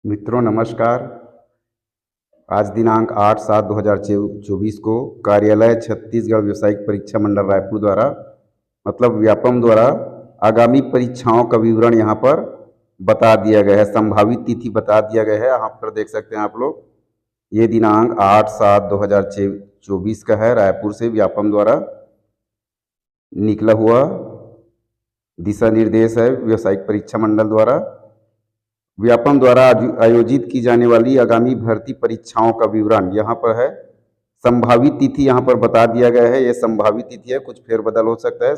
मित्रों नमस्कार। आज दिनांक 8/7/2024 को कार्यालय छत्तीसगढ़ व्यावसायिक परीक्षा मंडल रायपुर द्वारा मतलब व्यापम द्वारा आगामी परीक्षाओं का विवरण यहाँ पर बता दिया गया है। संभावित तिथि बता दिया गया है। यहाँ पर देख सकते हैं आप लोग, ये दिनांक 8/7/2024 का है। रायपुर से व्यापम द्वारा निकला हुआ दिशा निर्देश है व्यावसायिक परीक्षा मंडल द्वारा। व्यापम द्वारा आयोजित की जाने वाली आगामी भर्ती परीक्षाओं का विवरण यहाँ पर है। संभावित तिथि यहाँ पर बता दिया गया है। ये संभावित तिथि है, कुछ फेरबदल हो सकता है।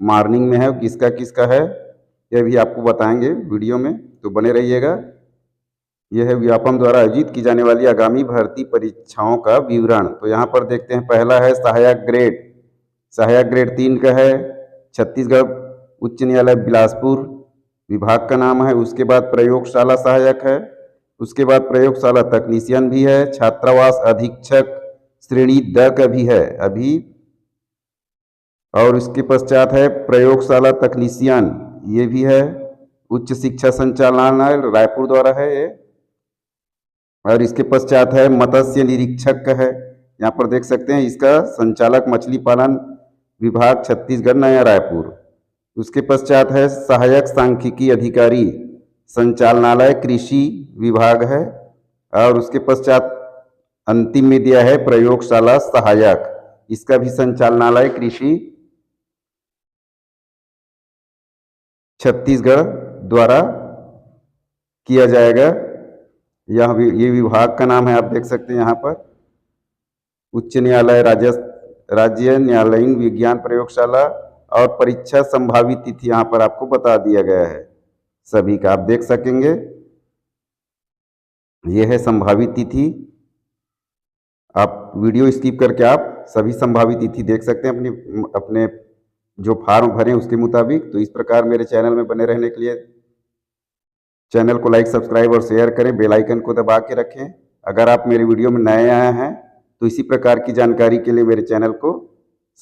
मॉर्निंग में है, किसका किसका है यह भी आपको बताएंगे वीडियो में, तो बने रहिएगा। यह है व्यापम द्वारा आयोजित की जाने वाली आगामी भर्ती परीक्षाओं का विवरण। तो यहाँ पर देखते हैं, पहला है सहायक ग्रेड 3 का है, छत्तीसगढ़ उच्च न्यायालय बिलासपुर विभाग का नाम है। उसके बाद प्रयोगशाला सहायक है, उसके बाद प्रयोगशाला तकनीशियन भी है, छात्रावास अधीक्षक श्रेणी द का भी है अभी, और उसके पश्चात है प्रयोगशाला तकनीशियन, ये भी है। उच्च शिक्षा संचालनालय रायपुर द्वारा है ये। और इसके पश्चात है मत्स्य निरीक्षक का है, यहाँ पर देख सकते हैं, इसका संचालक मछली पालन विभाग छत्तीसगढ़ नया रायपुर। उसके पश्चात है सहायक सांख्यिकी अधिकारी संचालनालय कृषि विभाग है। और उसके पश्चात अंतिम में दिया है प्रयोगशाला सहायक, इसका भी संचालनालय कृषि छत्तीसगढ़ द्वारा किया जाएगा। ये विभाग का नाम है, आप देख सकते हैं यहाँ पर। उच्च न्यायालय राज्य न्यायालयीन विज्ञान प्रयोगशाला और परीक्षा संभावित तिथि यहाँ पर आपको बता दिया गया है, सभी का आप देख सकेंगे। यह है संभावित तिथि। आप वीडियो स्किप करके आप सभी संभावित तिथि देख सकते हैं अपने जो फॉर्म भरें उसके मुताबिक। तो इस प्रकार मेरे चैनल में बने रहने के लिए चैनल को लाइक, सब्सक्राइब और शेयर करें, बेल आइकन को दबा के रखें। अगर आप मेरे वीडियो में नए आए हैं तो इसी प्रकार की जानकारी के लिए मेरे चैनल को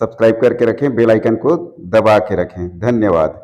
सब्सक्राइब करके रखें, बेल आइकन को दबा के रखें। धन्यवाद।